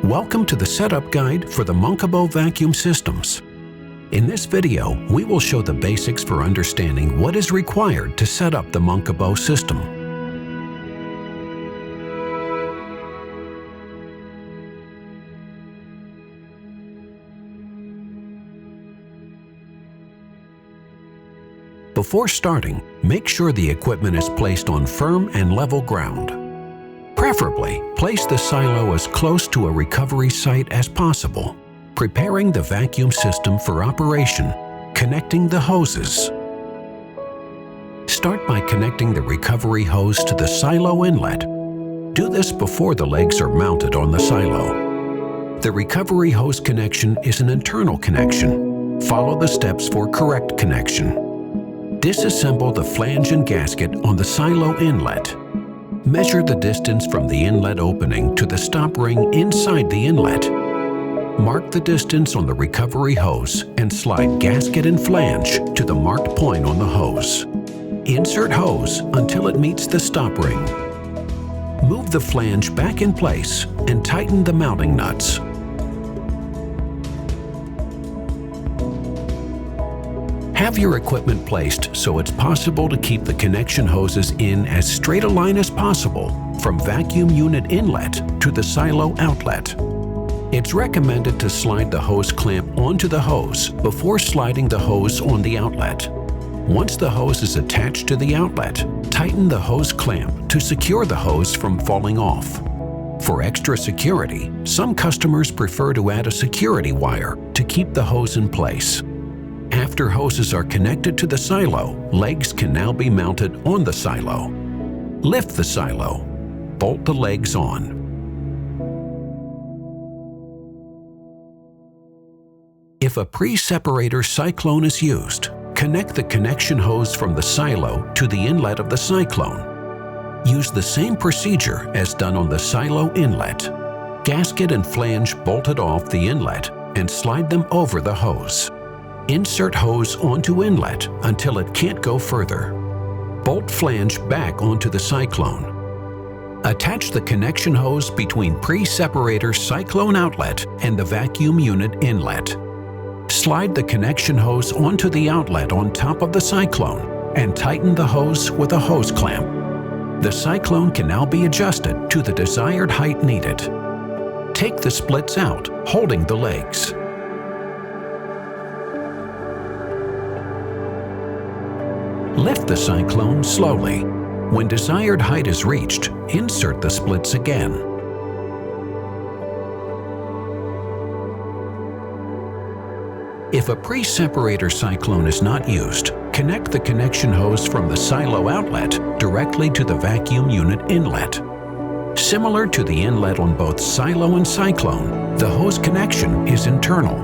Welcome to the setup guide for the Munkebo Vacuum Systems. In this video, we will show the basics for understanding what is required to set up the Munkebo system. Before starting, make sure the equipment is placed on firm and level ground. Preferably, place the silo as close to a recovery site as possible. Preparing the vacuum system for operation, connecting the hoses. Start by connecting the recovery hose to the silo inlet. Do this before the legs are mounted on the silo. The recovery hose connection is an internal connection. Follow the steps for correct connection. Disassemble the flange and gasket on the silo inlet. Measure the distance from the inlet opening to the stop ring inside the inlet. Mark the distance on the recovery hose and slide gasket and flange to the marked point on the hose. Insert hose until it meets the stop ring. Move the flange back in place and tighten the mounting nuts. Have your equipment placed so it's possible to keep the connection hoses in as straight a line as possible from vacuum unit inlet to the silo outlet. It's recommended to slide the hose clamp onto the hose before sliding the hose on the outlet. Once the hose is attached to the outlet, tighten the hose clamp to secure the hose from falling off. For extra security, some customers prefer to add a security wire to keep the hose in place. After hoses are connected to the silo, legs can now be mounted on the silo. Lift the silo. Bolt the legs on. If a pre-separator cyclone is used, connect the connection hose from the silo to the inlet of the cyclone. Use the same procedure as done on the silo inlet. Gasket and flange bolted off the inlet and slide them over the hose. Insert hose onto inlet until it can't go further. Bolt flange back onto the cyclone. Attach the connection hose between pre-separator cyclone outlet and the vacuum unit inlet. Slide the connection hose onto the outlet on top of the cyclone and tighten the hose with a hose clamp. The cyclone can now be adjusted to the desired height needed. Take the splits out, holding the legs. Lift the cyclone slowly. When desired height is reached, insert the splits again. If a pre-separator cyclone is not used, connect the connection hose from the silo outlet directly to the vacuum unit inlet. Similar to the inlet on both silo and cyclone, the hose connection is internal.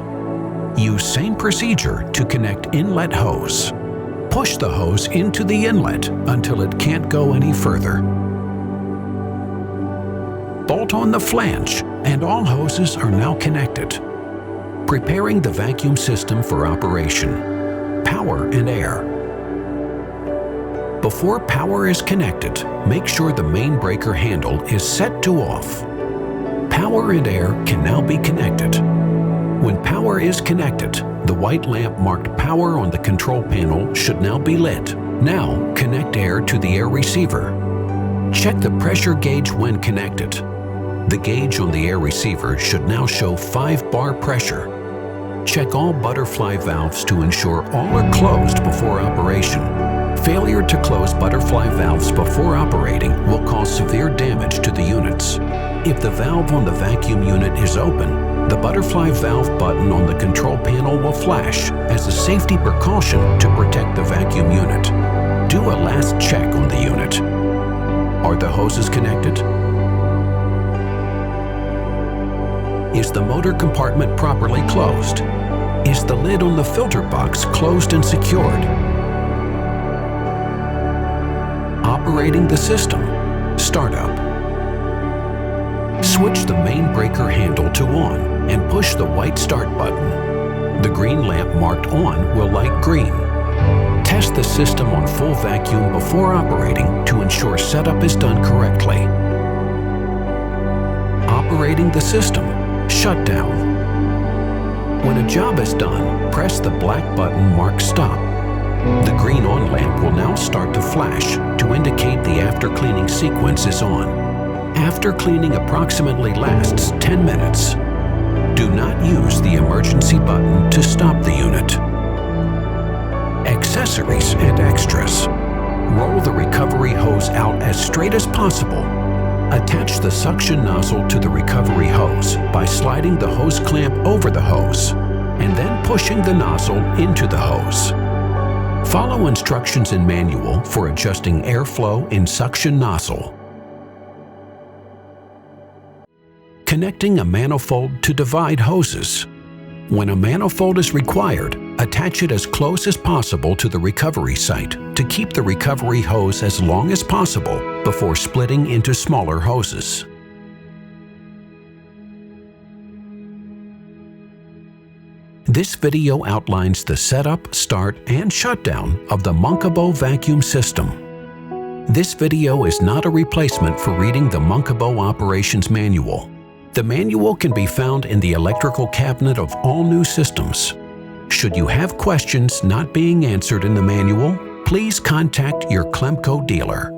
Use same procedure to connect inlet hose. Push the hose into the inlet until it can't go any further. Bolt on the flange, and all hoses are now connected. Preparing the vacuum system for operation. Power and air. Before power is connected, make sure the main breaker handle is set to off. Power and air can now be connected. When power is connected, the white lamp marked power on the control panel should now be lit. Now, connect air to the air receiver. Check the pressure gauge when connected. The gauge on the air receiver should now show 5 bar pressure. Check all butterfly valves to ensure all are closed before operation. Failure to close butterfly valves before operating will cause severe damage to the units. If the valve on the vacuum unit is open, the butterfly valve button on the control panel will flash as a safety precaution to protect the vacuum unit. Do a last check on the unit. Are the hoses connected? Is the motor compartment properly closed? Is the lid on the filter box closed and secured? Operating the system. Startup. Switch the main breaker handle to on and push the white start button. The green lamp marked on will light green. Test the system on full vacuum before operating to ensure setup is done correctly. Operating the system. Shutdown. When a job is done, press the black button marked Stop. The green on lamp will now start to flash to indicate the after cleaning sequence is on. After cleaning approximately lasts 10 minutes. Do not use the emergency button to stop the unit. Accessories and extras. Roll the recovery hose out as straight as possible. Attach the suction nozzle to the recovery hose by sliding the hose clamp over the hose and then pushing the nozzle into the hose. Follow instructions in manual for adjusting airflow in suction nozzle. Connecting a manifold to divide hoses. When a manifold is required, attach it as close as possible to the recovery site to keep the recovery hose as long as possible before splitting into smaller hoses. This video outlines the setup, start, and shutdown of the Munkebo Vacuum System. This video is not a replacement for reading the Munkebo Operations Manual. The manual can be found in the electrical cabinet of all new systems. Should you have questions not being answered in the manual, please contact your Clemco dealer.